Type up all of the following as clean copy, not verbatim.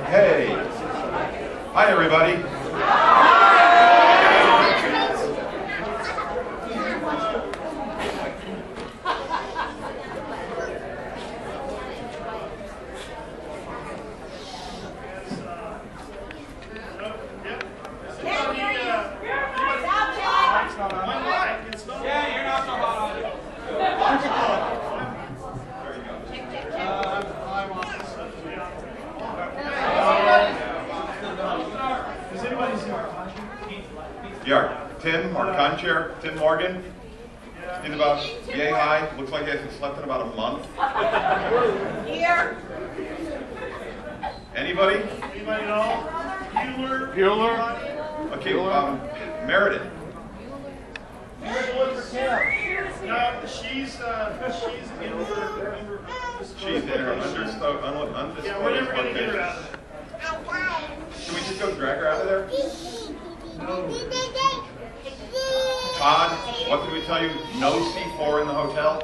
Hey. Hi, everybody. Yeah, Tim, our con chair, Tim Morgan. He's about yay high. Looks like he hasn't slept in about a month. Here. Anybody? Anybody at all? Bueller? Okay, Meredith. No, she's in her She's in her undisclosed yeah, we're never going to get her location. out of there. Should we just go drag her out of there? No. Todd, what did we tell you? No C4 in the hotel?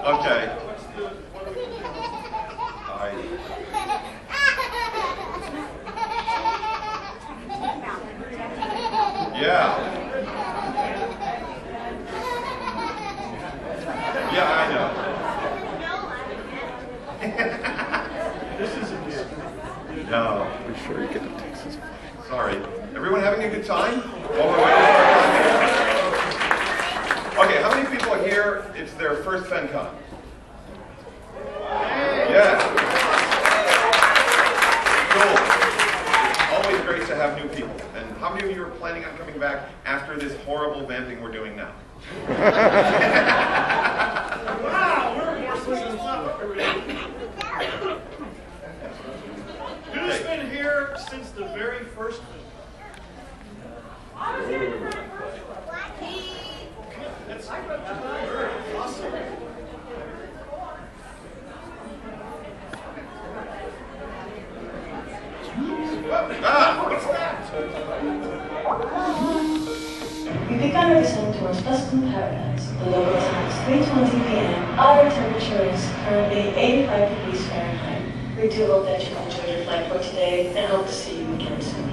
Okay. Yeah. Yeah, I know. This isn't good. No. Be sure you get to Texas. Sorry. Everyone having a good time? While we're waiting? Okay, how many people are here? It's their first FenCon. Yeah. Cool. Always great to have new people. And how many of you are planning on coming back after this horrible vamping we're doing now? Wow, we're more successful. Who's been here since the very first one? That's awesome. What's that? We've begun our descent towards Tuscan paradise. The local time is 3:20 p.m. Outer temperature is currently 85 degrees Fahrenheit. We do hope that you enjoyed your flight for today and hope to see you again soon.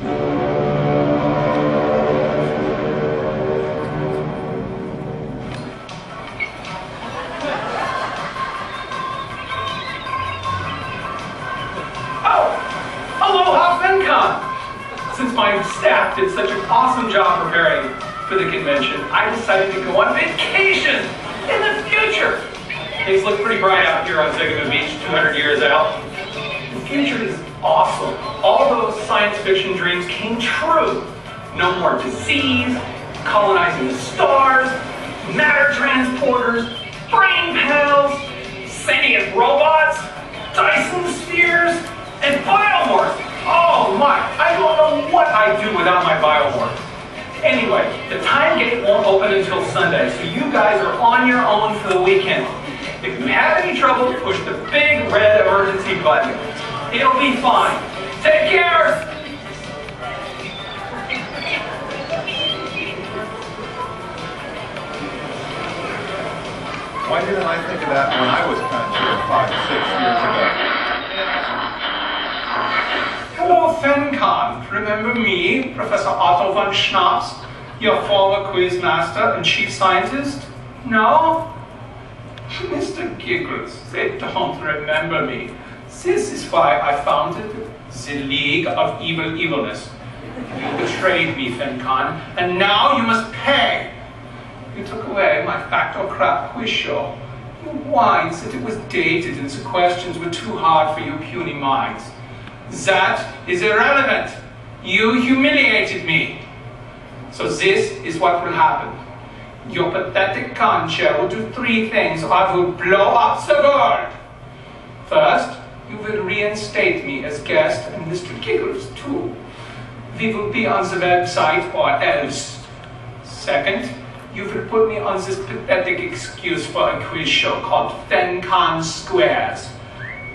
Since my staff did such an awesome job preparing for the convention, I decided to go on vacation in the future. Things look pretty bright out here on Zigama Beach 200 years out. The future is awesome. All those science fiction dreams came true. No more disease, colonizing the stars, matter transporters, brain pals, sentient robots, Dyson spheres, and biomorphs. Oh my, I don't know what I'd do without my biomorph. Anyway, the time gate won't open until Sunday, so you guys are on your own for the weekend. If you have any trouble, push the big red emergency button. It'll be fine. Take care! Why didn't I think of that when I was conjurer 5, 6 years ago? Hello, FenCon. Remember me, Professor Otto von Schnaps, your former quiz master and chief scientist? No? Mr. Giggles, they don't remember me. This is why I founded the League of Evil Evilness. You betrayed me, FenCon, and now you must pay. You took away my fact or crap quiz show. You whined that it was dated and the questions were too hard for your puny minds. That is irrelevant. You humiliated me. So this is what will happen. Your pathetic concha will do 3 things or I will blow up the world. First, you will reinstate me as guest and Mr. Giggles too. We will be on the website or else. Second, you will put me on this pathetic excuse for a quiz show called FenCon Squares.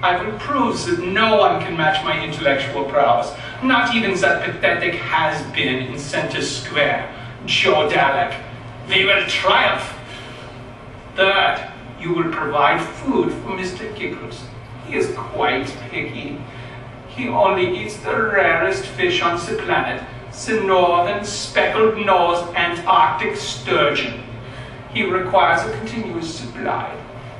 I will prove that no one can match my intellectual prowess, not even that pathetic has-been in Center Square, Joe Dalek. We will triumph. Third, you will provide food for Mr. Giggles. He is quite picky. He only eats the rarest fish on the planet, the northern speckled-nosed Antarctic sturgeon. He requires a continuous supply.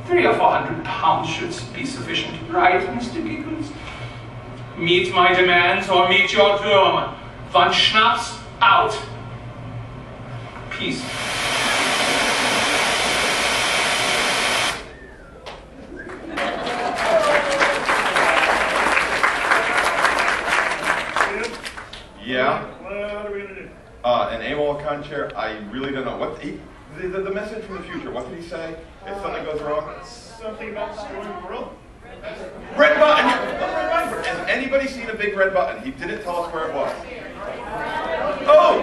300 or 400 pounds should be sufficient, right, Mr. Giggles? Meet my demands or meet your doom. Von Schnaps, out. Peace. Yeah. What are we gonna do? An AWOL conchair, I really don't know. What the message from the future, what did he say? If something goes wrong? Something about destroying the world? Red button! Has anybody seen a big red button? He didn't tell us where it was. Oh!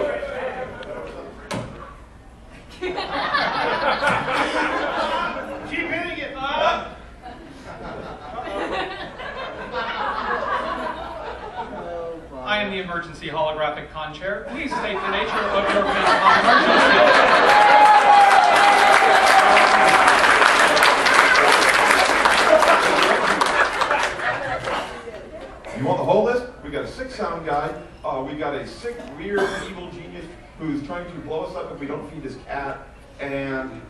Keep hitting it! I am the emergency holographic conchair. Please state the nature of your emergency. You want the whole list? We got a sick sound guy. We got a sick, weird, evil genius who's trying to blow us up if we don't feed his cat. And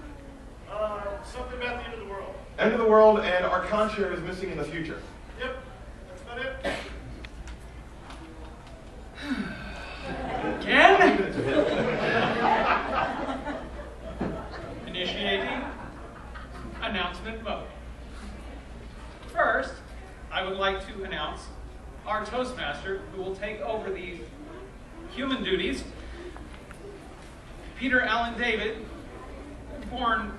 Something about the end of the world. end of the world, and our conchair is missing in the future. Yep, that's about it. Again? Leave it to him. Initiating announcement mode. First, I would like to announce our Toastmaster who will take over the human duties. Peter Allen David, born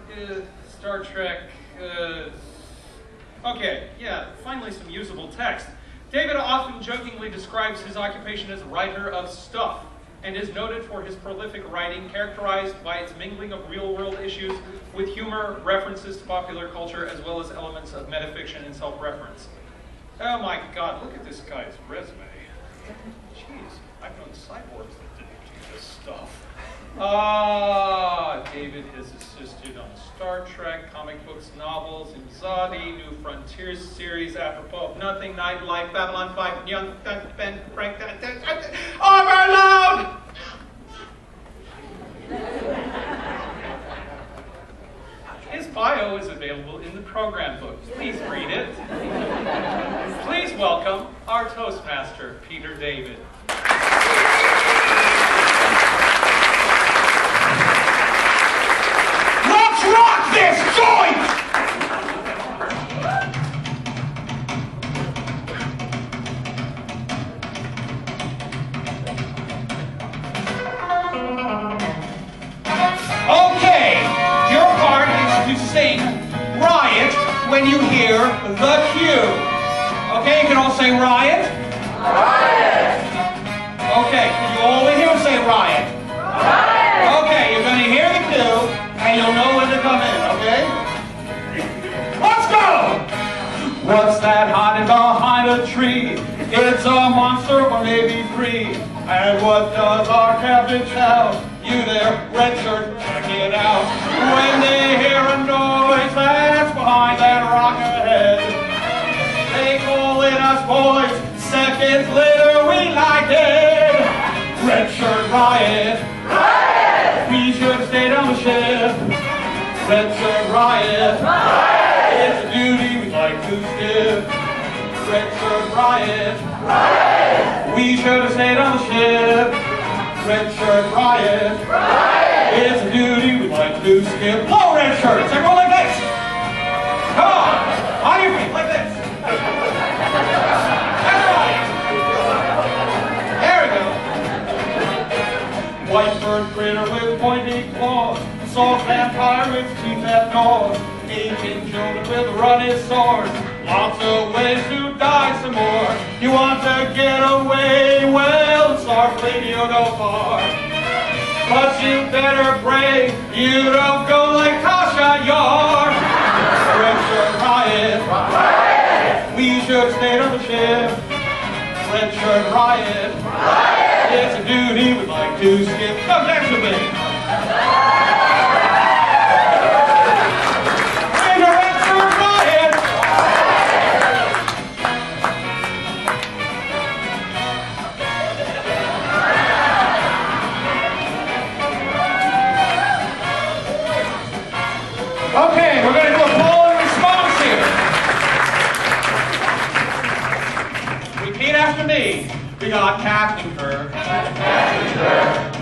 Star Trek. Okay, yeah, finally some usable text. David often jokingly describes his occupation as writer of stuff, and is noted for his prolific writing, characterized by its mingling of real-world issues with humor, references to popular culture, as well as elements of metafiction and self-reference. Oh my God, look at this guy's resume. Jeez, I've known cyborgs that didn't do this stuff. David has assisted on Star Trek, comic books, novels, Imzadi, New Frontiers series, apropos of nothing, Nightlife, Babylon 5, Young, Ben, Frank, Overload! His bio is available in the program book. Please read it. Please welcome our Toastmaster, Peter David. Let's rock this joint! Okay, your part is to sing Riot when you hear the cue. Okay, you can all say Riot. Riot! Okay, you all in here say Riot. Riot! Okay, you're going to hear the cue, and you'll know when to come in, okay? Let's go! What's that hiding behind behind a tree. It's a monster or maybe three. And what does our captain shout? You there, red shirt, check it out. When they hear a noise that's behind that rock ahead, they call in us boys. Seconds later we like it. Red shirt riot. Riot! We should have stayed on the ship. Red shirt riot. Riot! It's a duty we'd like to skip. Red shirt riot. Riot! We should have stayed on the ship. Red shirt riot. Riot! It's a duty we'd like to skip. Blow red shirts. Everyone like this. Come on. On your feet like this. That's right. There we go. White-bird critter with pointy claws. Soft vampire with teeth that gnaw. Aging children with running swords. Lots of ways to die some more. You want to get away? Well, Starfleet, you'll go far. But you better pray you don't go like Tasha Yar. Red shirt riot. Riot! We should have stayed on the ship. Red shirt riot. Riot! It's a duty we'd like to skip. Come next to me. Okay, we're going to do a poll and response here. Repeat after me. We got Captain Kirk,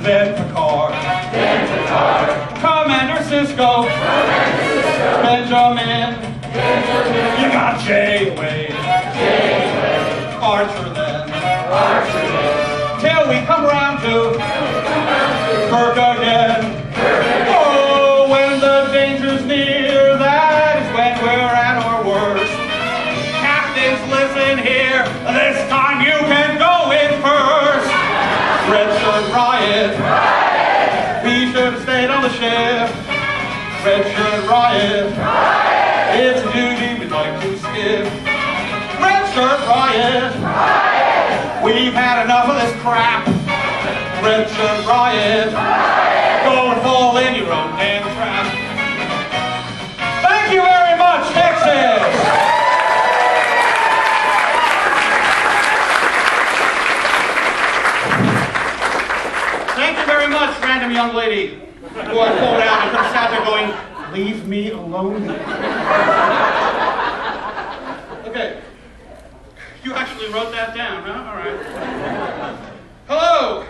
then Picard, Commander Sisko, Benjamin. You got Janeway, Archer then, till we come around to Kirk again. Oh, when the danger's near, that is when we're at our worst. Captains, listen here, this time you can go in first. Red shirt riot. Riot! We should have stayed on the ship. Red shirt riot. Riot! It's a duty we'd like to skip. Red shirt riot. Riot! We've had enough of this crap. Red shirt riot. Riot! Go and fall in your own damn trap. Thank you very much, Texas! Thank you very much, random young lady who I pulled out and could have sat there going, leave me alone. Okay. You actually wrote that down, huh? All right. Hello,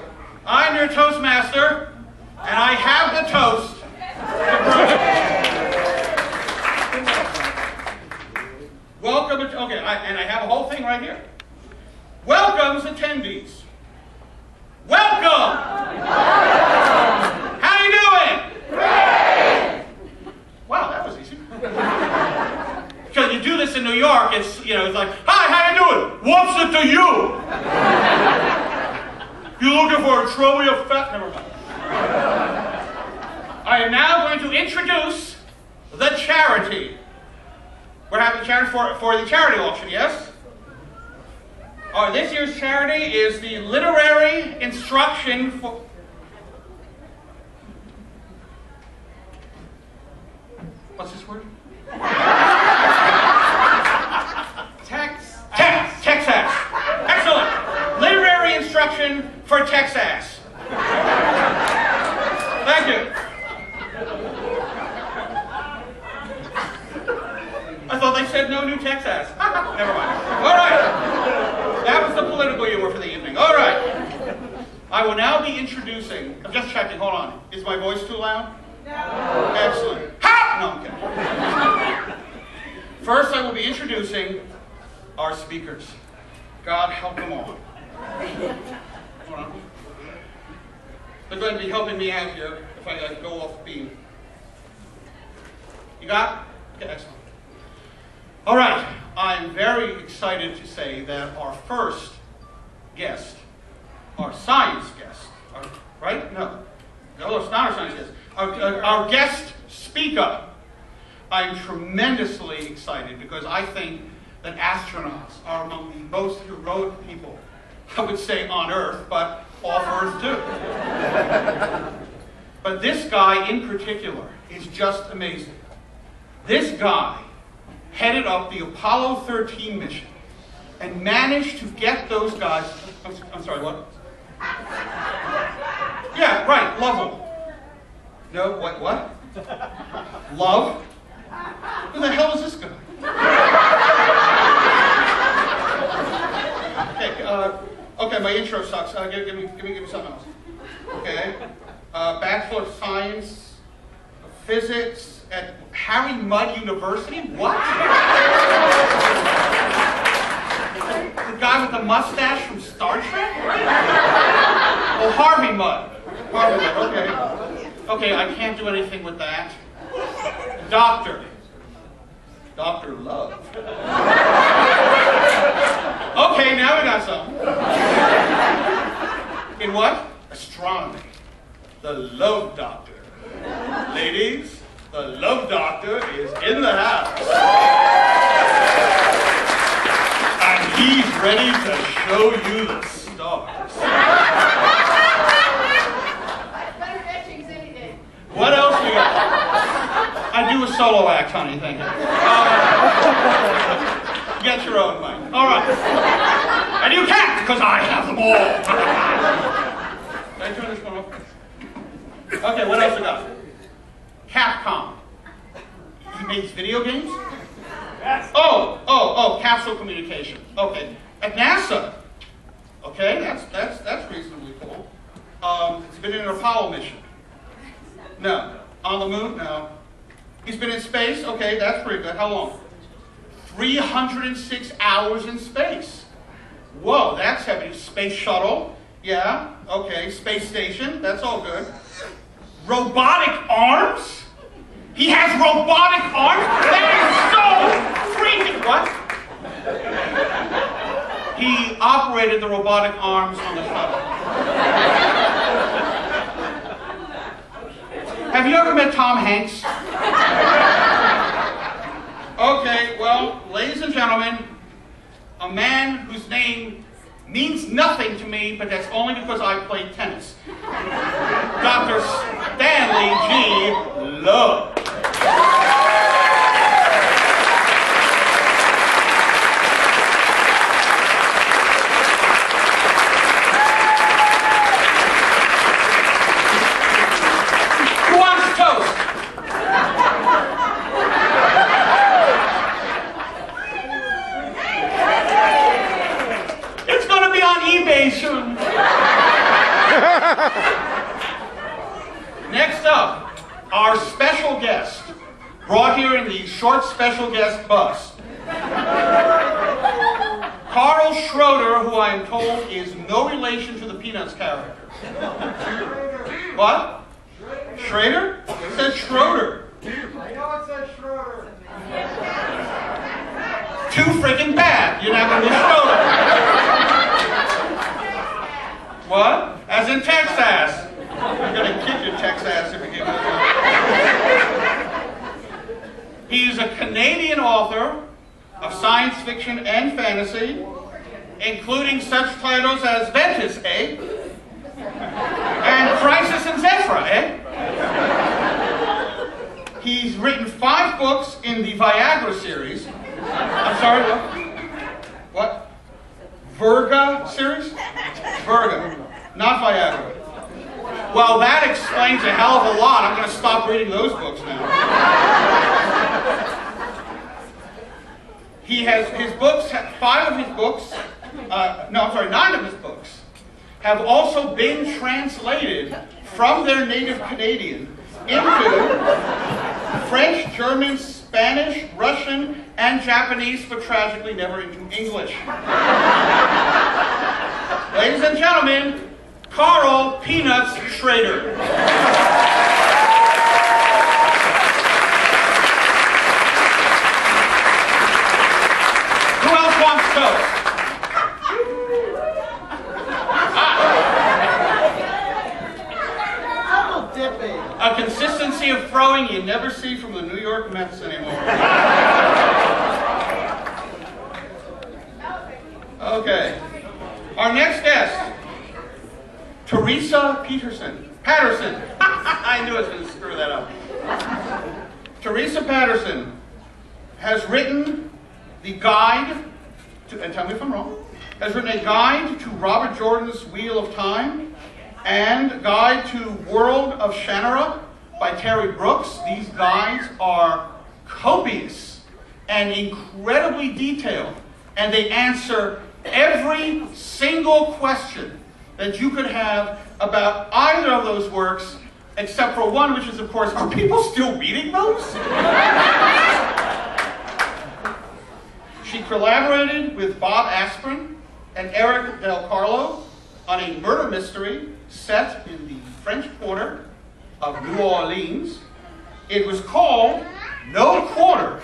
I'm your Toastmaster, and I have the toast to prove it. Welcome, okay, and I have a whole thing right here. Welcome's attendees. Welcome! How you doing? Great! Wow, that was easy. Because you do this in New York, it's like, hi, how you doing? What's it to you? You looking for a trophy of fat? Never mind. I am now going to introduce the charity. We're having a charity for the charity auction, yes? This year's charity is the Literary Instruction for... What's this word? Texas. Excellent. Literary Instruction for Texas. Thank you. I thought they said no new Texas. Never mind. All right. That was the political humor for the evening. All right. I will now be introducing... I'm just checking. Hold on. Is my voice too loud? No. Excellent. Ha! No, I'm kidding. First, I will be introducing our speakers. God help them all. Hold on. They're going to be helping me out here if I go off beam. You got? Okay, excellent. All right. I'm very excited to say that our first guest, our science guest, right? No, it's not our science guest. Our guest speaker. I'm tremendously excited because I think that astronauts are among the most heroic people, I would say on Earth, but off Earth too. But this guy in particular is just amazing. This guy headed up the Apollo 13 mission and managed to get those guys, I'm sorry, what? Yeah, right, Lovell. No, what? Love? Who the hell is this guy? Okay, my intro sucks. Give me something else. Okay. Bachelor of Science, Physics at Harry Mudd University? What? The guy with the mustache from Star Trek? Oh, Harvey Mudd. Harvey Mudd, okay. Okay, I can't do anything with that. Doctor. Dr. Love. Okay, now we got something. In what? Astronomy. The Love Doctor. Ladies, the Love Doctor is in the house. And he's ready to show you the stars. What else we got? I do a solo act, honey, thank you. Get your own mic. All right. And you can't, because I have them all. Can I turn this one off? Okay, what else we got? Capcom. He makes video games? Oh, capsule communication. Okay. At NASA. Okay, that's reasonably cool. It's been in an Apollo mission. No. On the moon? No. He's been in space? Okay, that's pretty good. How long? 306 hours in space. Whoa, that's heavy. Space shuttle? Yeah. Okay. Space station? That's all good. Robotic arms? He has robotic arms? That is so freaking... What? He operated the robotic arms on the shuttle. Have you ever met Tom Hanks? Okay, well, ladies and gentlemen, a man whose name means nothing to me, but that's only because I played tennis. Dr. Stanley G. Love. Who wants toast? It's going to be on eBay soon. Next up, our special guest, brought here in the short special guest bus. Carl Schroeder, who I am told is no relation to the Peanuts character. What? Schrader? It says Schroeder. I know it says Schroeder. Too freaking bad. You're not going to be Schroeder. What? As in Texas. You're going to kick your Texas if you give it. He's a Canadian author of science fiction and fantasy, including such titles as Ventus, eh? And Crisis in Zethra, eh? He's written 5 books in the Viagra series. I'm sorry, what? What? Virga series? Virga, not Viagra. Well, that explains a hell of a lot. I'm going to stop reading those books now. He has his books, 5 of his books, 9 of his books, have also been translated from their native Canadian into French, German, Spanish, Russian, and Japanese, but tragically never into English. Ladies and gentlemen, Carl Peanuts Schrader. Who else wants toast? A consistency of throwing you never see from the New York Mets anymore. Our next guest, Teresa Patterson. I knew I was going to screw that up. Teresa Patterson has written the guide to, and tell me if I'm wrong, has written a guide to Robert Jordan's Wheel of Time and Guide to World of Shannara by Terry Brooks. These guides are copious and incredibly detailed, and they answer every single question that you could have about either of those works, except for one, which is, of course, are people still reading those? She collaborated with Bob Asprin and Eric Del Carlo on a murder mystery set in the French Quarter of New Orleans. It was called No Quarter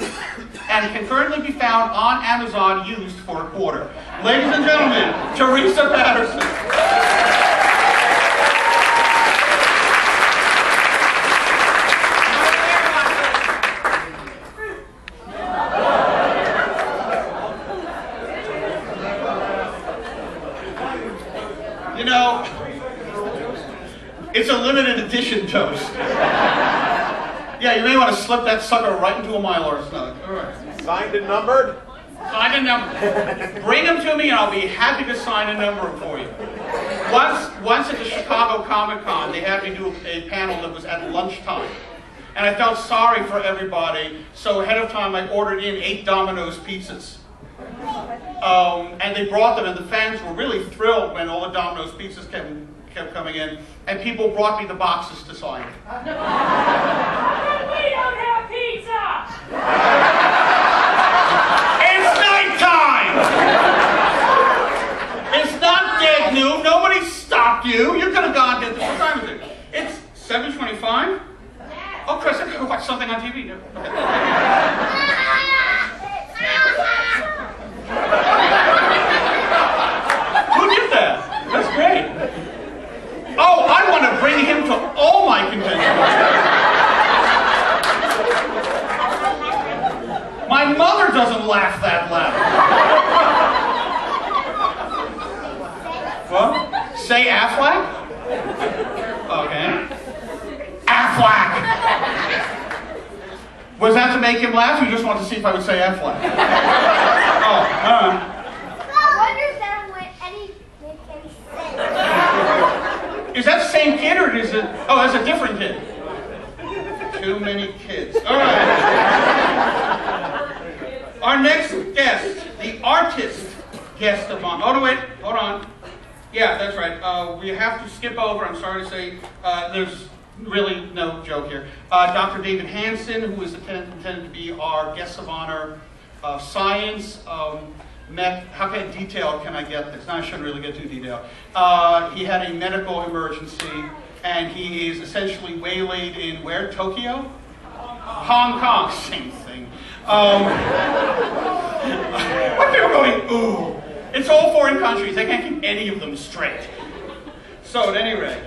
and can currently be found on Amazon used for a quarter. Ladies and gentlemen, Teresa Patterson. You know, it's a limited edition toast. Yeah, you may want to slip that sucker right into a Mylar snug. All right. Signed and numbered? Signed and numbered. Bring them to me and I'll be happy to sign and number them for you. Once at the Chicago Comic Con, they had me do a panel that was at lunchtime. And I felt sorry for everybody, so ahead of time I ordered in 8 Domino's pizzas. And they brought them, and the fans were really thrilled when all the Domino's pizzas kept coming in, and people brought me the boxes to sign. We don't have pizza! It's nighttime! It's not dead noon. Nobody stopped you. You could have gone to, what time is it? It's 7:25? Oh, Chris, I could watch something on TV. Who did that? That's great. Oh, I want to bring him to all my conventions. My mother doesn't laugh that loud. What? Say Affleck? Okay. Affleck! Was that to make him laugh, or you just wanted to see if I would say Affleck? Oh, all right. I wonder that would make any sense. Is that the same kid, or is it... Oh, that's a different kid. Too many kids. All right. Our next guest, the artist guest of honor. Oh, no, wait. Hold on. Yeah, that's right. We have to skip over. I'm sorry to say. There's really no joke here. Dr. David Hansen, who is intended to be our guest of honor of science, how detailed can I get this? No, I shouldn't really get too detailed. He had a medical emergency, and he is essentially waylaid in where? Tokyo? Hong Kong. Same thing. What people going, ooh. It's all foreign countries. They can't keep any of them straight. So at any rate,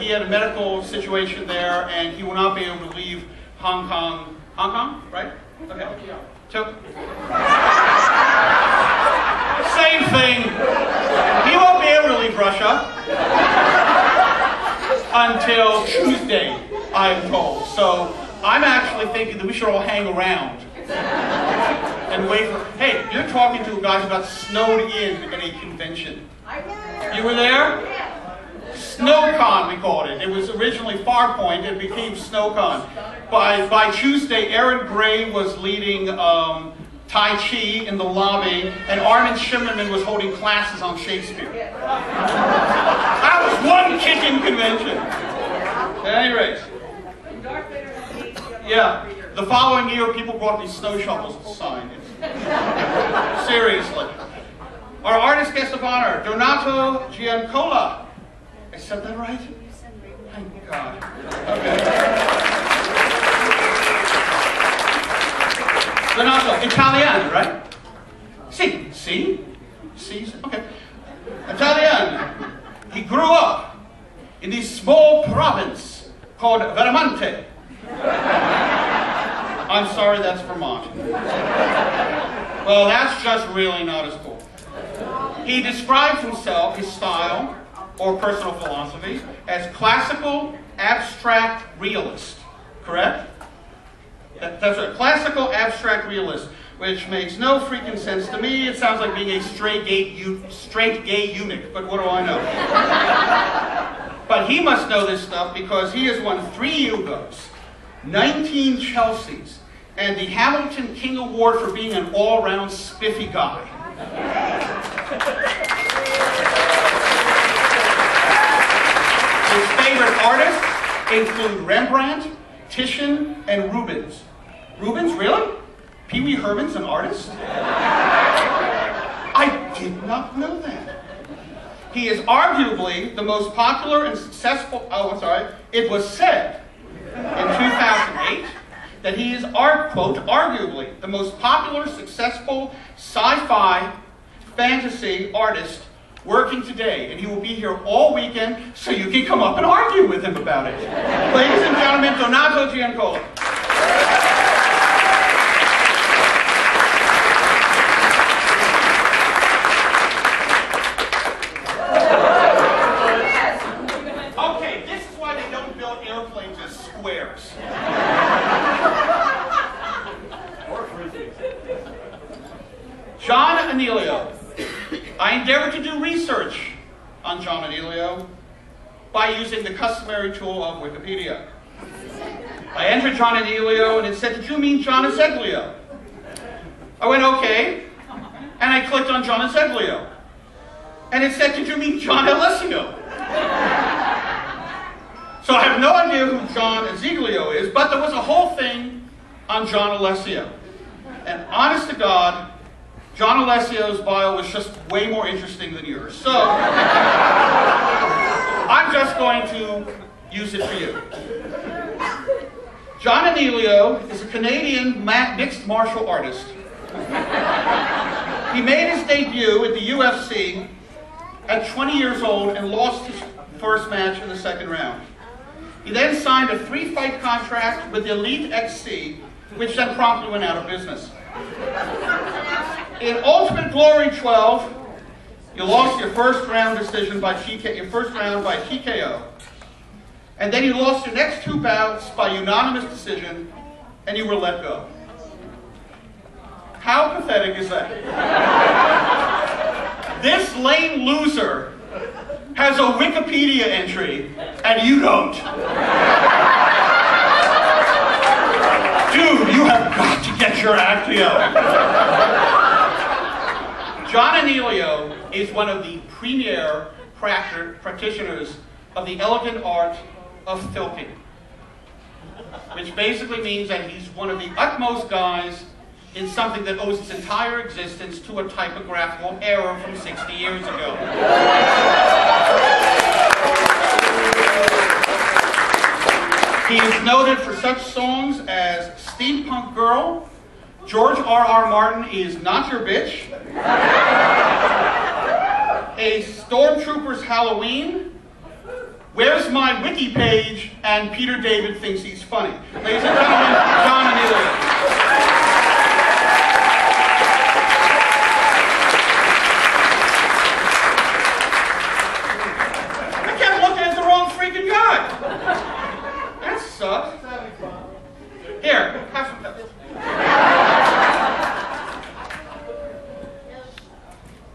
he had a medical situation there, and he will not be able to leave Hong Kong. Hong Kong, right? Okay. Same thing. He won't be able to leave Russia until Tuesday, I'm told. So I'm actually thinking that we should all hang around and wait for... Hey, you're talking to a guy who got snowed in at a convention. You were there? SnowCon, we called it. It was originally Farpoint, it became SnowCon. By Tuesday, Aaron Gray was leading Tai Chi in the lobby, and Armin Shimmerman was holding classes on Shakespeare. That was one kicking convention. At any rate. Yeah. The following year, people brought me snow shovels to sign. Seriously. Our artist guest of honor, Donato Giancola. I said that right? Thank God. Okay. Donato, Italian, right? Si, okay. Italian. He grew up in the small province called Vermont. I'm sorry, that's Vermont. Well, that's just really not as cool. He describes himself, his style, or personal philosophy, as classical abstract realist. Correct? That's right. Classical abstract realist, which makes no freaking sense to me. It sounds like being a straight gay eunuch, but what do I know? But he must know this stuff because he has won 3 Hugos, 19 Chelseas, and the Hamilton King Award for being an all-round spiffy guy. His favorite artists include Rembrandt, Titian, and Rubens. Rubens, really? Pee Wee Herman's an artist? I did not know that. He is arguably the most popular and successful, it was said in 2008 that he is, quote, arguably the most popular, successful sci-fi fantasy artist working today, and he will be here all weekend so you can come up and argue with him about it. Ladies and gentlemen, Donato Giancola. Okay, this is why they don't build airplanes as squares. John Agnello. I endeavored to do research on John Agnello by using the customary tool of Wikipedia. I entered John Agnello and it said, "Did you mean John Azeglio?" I went, "Okay," and I clicked on John Azeglio. And it said, "Did you mean John Alessio?" So I have no idea who John Azeglio is, but there was a whole thing on John Alessio. And honest to God, John Alessio's bio was just way more interesting than yours. So, I'm just going to use it for you. John Agnello is a Canadian mixed martial artist. He made his debut at the UFC at 20 years old and lost his first match in the 2nd round. He then signed a 3-fight contract with Elite XC, which then promptly went out of business. In Ultimate Glory 12, you lost your first round decision by TKO. And then you lost your next 2 bouts by unanimous decision, and you were let go. How pathetic is that? This lame loser has a Wikipedia entry, and you don't. Dude, you have got to get your act together. John Agnello is one of the premier practitioners of the elegant art of filking, which basically means that he's one of the utmost guys in something that owes its entire existence to a typographical error from 60 years ago. He is noted for such songs as Steampunk Girl, George R.R. Martin is Not Your Bitch, A Stormtrooper's Halloween, Where's My Wiki Page, and Peter David Thinks He's Funny. Ladies and gentlemen, John Agnello. I kept looking at the wrong freaking guy. That sucks. Here, have some pepper.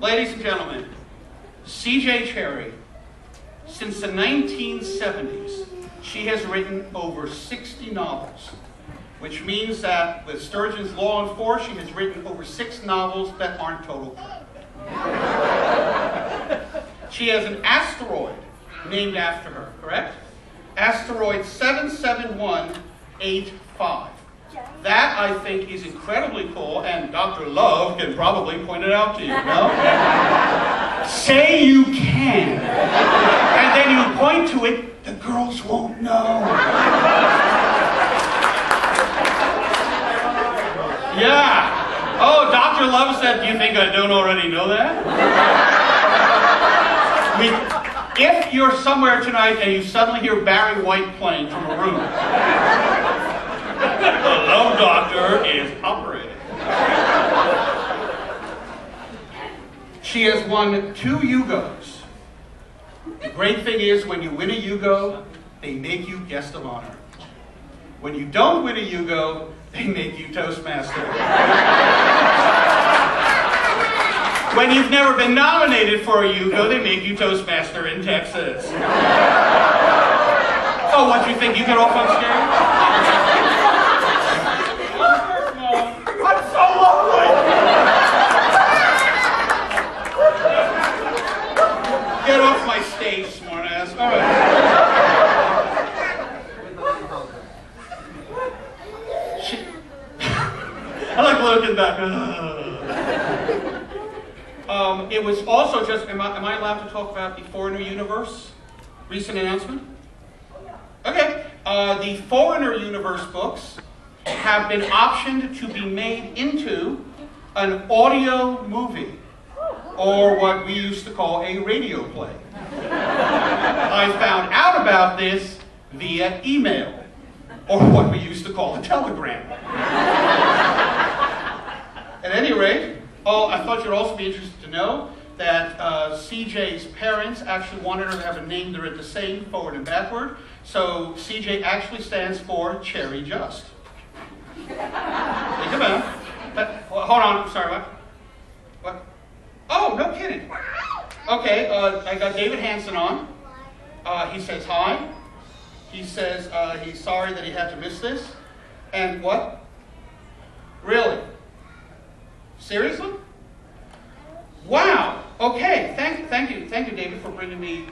Ladies and gentlemen, C.J. Cherry, since the 1970s, she has written over 60 novels, which means that with Sturgeon's Law and Force, she has written over 6 novels that aren't total crap. She has an asteroid named after her, correct? Asteroid 77185. That, I think, is incredibly cool, and Dr. Love can probably point it out to you, no? Say you can. And then you point to it, the girls won't know. Yeah. Oh, Dr. Love said, do you think I don't already know that? I mean, if you're somewhere tonight and you suddenly hear Barry White playing from a room, the Love Doctor is operating. She has won 2 Hugos. The great thing is, when you win a Hugo, they make you guest of honor. When you don't win a Hugo, they make you Toastmaster. When you've never been nominated for a Hugo, they make you Toastmaster in Texas. Oh, what, you think you get off on stage? I'm so lonely! Get off my stage, smartass. All right. I like looking back. It was also just, am I allowed to talk about the Foreigner Universe? Recent announcement? Okay. The Foreigner Universe books have been optioned to be made into an audio movie, or what we used to call a radio play. I found out about this via email, or what we used to call a telegram. At any rate, I thought you'd also be interested to know that CJ's parents actually wanted her to have a name that read the same forward and backward, so CJ actually stands for Cherry Just. Think about it. Hold on, I'm sorry, what? Oh, no kidding. Okay, I got David Hansen on. He says hi. He says he's sorry that he had to miss this. And what? Really? Seriously? Wow. Okay. Thank you, David, for bringing me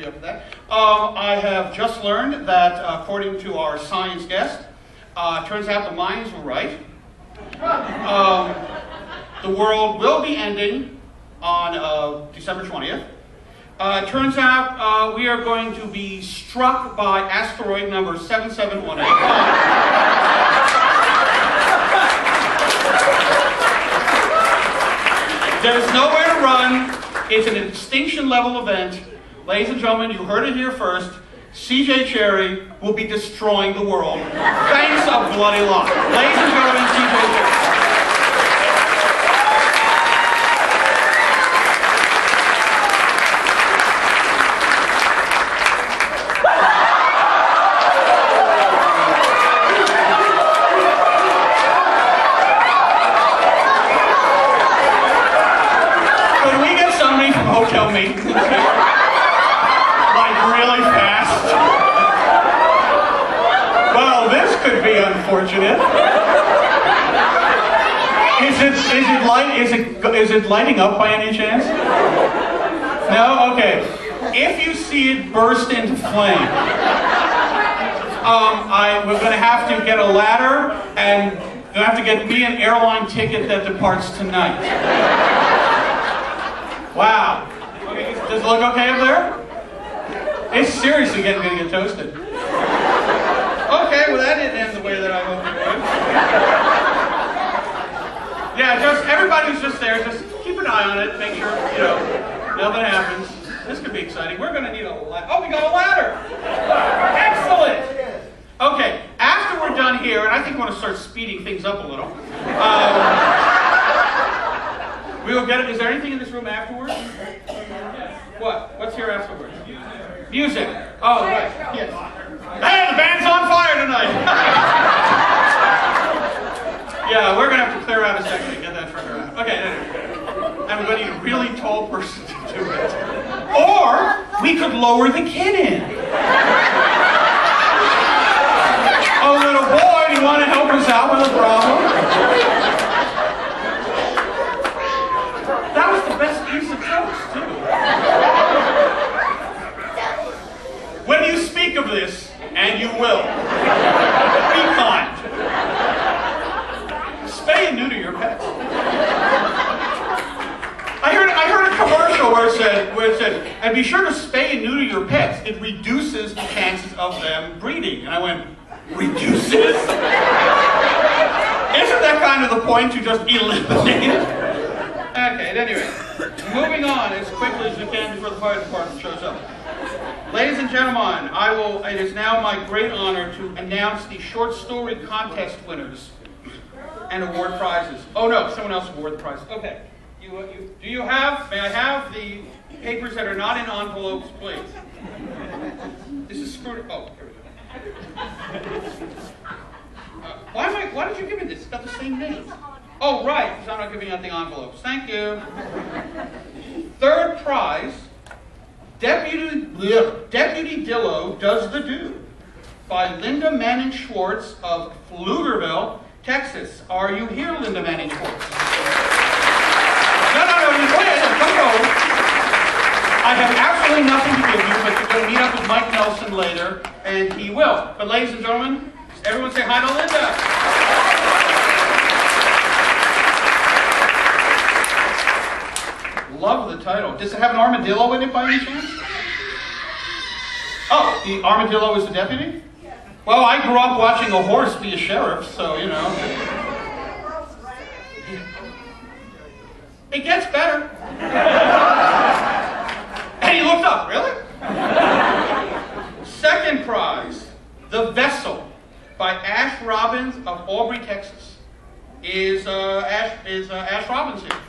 up to that. I have just learned that according to our science guest, turns out the Mayans were right. The world will be ending on December 20th. Turns out we are going to be struck by asteroid number 77185. There's nowhere to run. It's an extinction level event. Ladies and gentlemen, you heard it here first. CJ Cherry will be destroying the world. Thanks a bloody lot. Ladies and gentlemen, CJ Cherry. Hotel maintenance like really fast. Well, this could be unfortunate. Is it lighting up by any chance? No? Okay. If you see it burst into flame, we're going to have to get a ladder and you're going to have to get me an airline ticket that departs tonight. Wow. Okay, does it look okay up there? It's seriously going to get toasted. Okay, well that didn't end the way that I hoped it would. Yeah, just everybody who's just there, just keep an eye on it, make sure, nothing happens. This could be exciting. We're going to need a ladder. Oh, we got a ladder! Excellent! Okay, after we're done here, and I think we want to start speeding things up a little. We will get it. Is there anything in this room afterwards? What? What's here afterwards? Music. Oh, right. Yes. Hey, the band's on fire tonight! Yeah, we're going to have to clear out a second to get that further out. Okay, and we're going to need a really tall person to do it. Or, we could lower the kid in. Oh, little boy, do you want to help us out with a problem? That was the best use of jokes, too. When you speak of this, and you will, be kind. Spay and neuter your pets. I heard a commercial where it said, and be sure to spay and neuter your pets. It reduces the chances of them breeding. And I went, reduces? Isn't that kind of the point, to just eliminate it? Okay, at any rate, moving on as quickly as we can before the fire department shows up. Ladies and gentlemen, it is now my great honor to announce the short story contest winners and award prizes. Oh no, someone else award the prizes. Okay, May I have the papers that are not in envelopes, please? This is screwed. Oh, here we go. Why did you give me this? It's got the same name. Oh, right, because I'm not giving out the envelopes. Thank you. Third prize, Deputy Dillo Does the Do by Linda Manning Schwartz of Pflugerville, Texas. Are you here, Linda Manning Schwartz? No, come over. I have absolutely nothing to give you, but you're going to meet up with Mike Nelson later, and he will. But ladies and gentlemen, everyone say hi to Linda. Love the title. Does it have an armadillo in it by any chance? Oh, the armadillo is the deputy? Well, I grew up watching a horse be a sheriff, so, you know. It gets better. And he looked up, really? Second prize, The Vessel by Ash Robbins of Aubrey, Texas. Is Ash Robbins here?